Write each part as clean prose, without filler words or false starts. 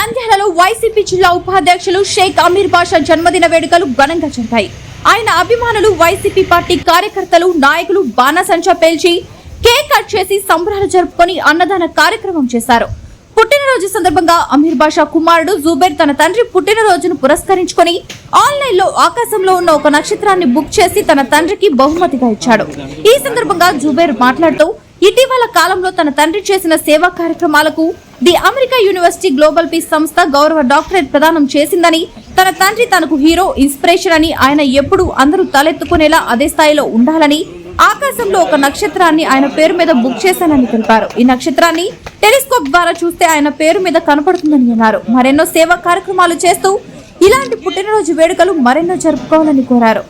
నంద్యాలలో వైసీపీ జిల్లా ఉపాధ్యక్షులు షేక్ అమీర్ బాషా జన్మదిన వేడుకలు ఘనంగా జరిగాయి. ఆయన అభిమానులు, వైసీపీ పార్టీ కార్యకర్తలు, నాయకులు బాణసంచా పేల్చి కేక్ కట్ చేసి సంబరాలు జరుపుకొని అన్నదాన కార్యక్రమం చేశారు. పుట్టినరోజు సందర్భంగా అమీర్ బాషా కుమారుడు జుబేర్ తన తండ్రి పుట్టినరోజును పురస్కరించుకొని ఆన్లైన్ లో ఆకాశంలో ఉన్న ఒక నక్షత్రాన్ని బుక్ చేసి తన తండ్రికి బహుమతిగా ఇచ్చాడు. ఈ సందర్భంగా జుబేర్ మాట్లాడుతూ ఇటీవల కాలంలో తన తండ్రి చేసిన సేవా కార్యక్రమాలకు the America university global peace సంస్థ గౌరవ డాక్టరేట్ ప్రదానం చేసిందని, తన తండ్రి తనకు హీరో, ఇన్స్పిరేషన్ అని, ఆయన ఎప్పుడూ అందరూ తలెత్తుకునేలా అదే స్థాయిలో ఉండాలని ఆకాశంలో ఒక నక్షత్రాన్ని ఆయన పేరు మీద బుక్ చేశానని తెలిపారు. ఈ నక్షత్రాన్ని టెలిస్కోప్ ద్వారా చూస్తే ఆయన పేరు మీద కనపడుతుందని అన్నారు. మరెన్నో సేవా కార్యక్రమాలు చేస్తూ ఇలాంటి పుట్టినరోజు వేడుకలు మరెన్నో జరుపుకోవాలని కోరారు.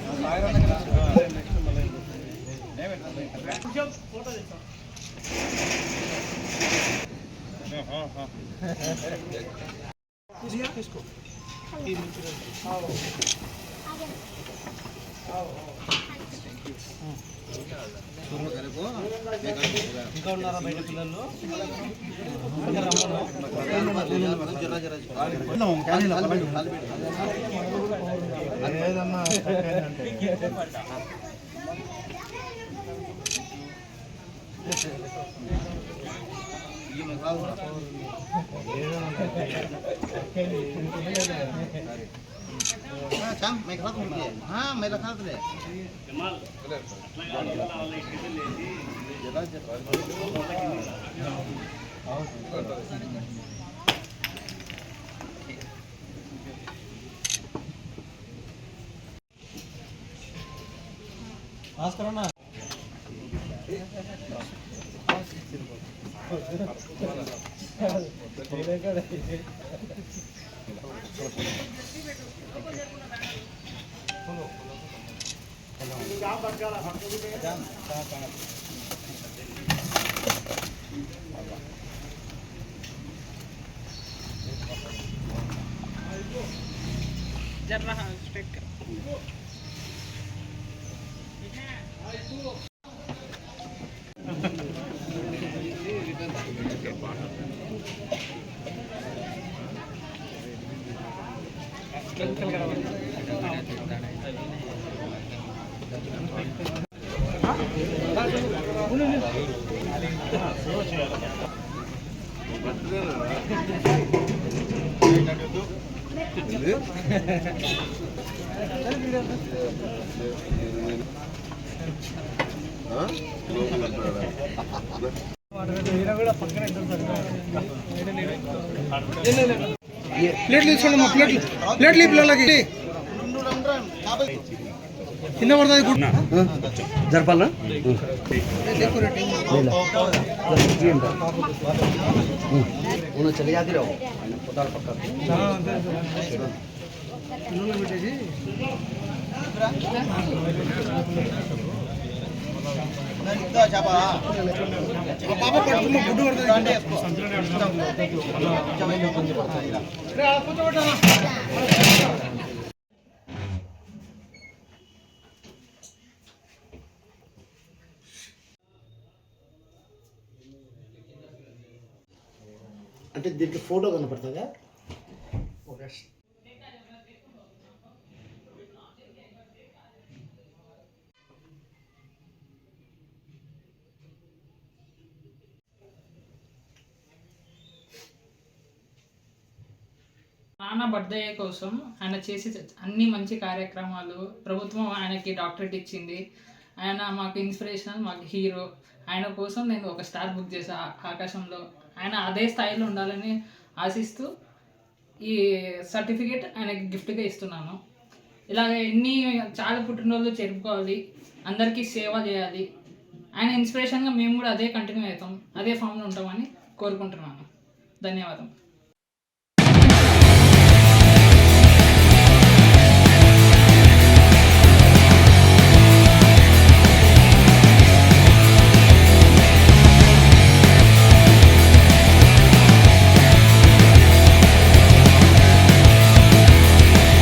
ఇంకా ఉన్నారా బయట పిల్లలు? मैं खा दूँ हाँ मैं रखा दे पास करो ना जरा स्ट्रेट कर प्लेट प्लेट लगी కింద పడుతుంది జరపాలా చలి జాతి రావు పొద్దాల పక్క పెట్టేసి పాప పడుతున్న గుడ్డు పడుతుంది అంటే దీంట్లో ఫోటో కనపడుతుందా? నాన్న బర్త్డే కోసం ఆయన చేసే అన్ని మంచి కార్యక్రమాలు, ప్రభుత్వం ఆయనకి డాక్టరేట్ ఇచ్చింది, ఆయన మాకు ఇన్స్పిరేషన్, మాకు హీరో. ఆయన కోసం నేను ఒక స్టార్ బుక్ చేసా ఆకాశంలో. ఆయన అదే స్థాయిలో ఉండాలని ఆశిస్తూ ఈ సర్టిఫికేట్ ఆయనకి గిఫ్ట్గా ఇస్తున్నాను. ఇలాగ చాలా పుట్టినరోజులు జరుపుకోవాలి, అందరికీ సేవ చేయాలి. ఆయన ఇన్స్పిరేషన్గా మేము కూడా అదే కంటిన్యూ అవుతాం, అదే ఫామ్లో ఉంటామని కోరుకుంటున్నాను. ధన్యవాదం.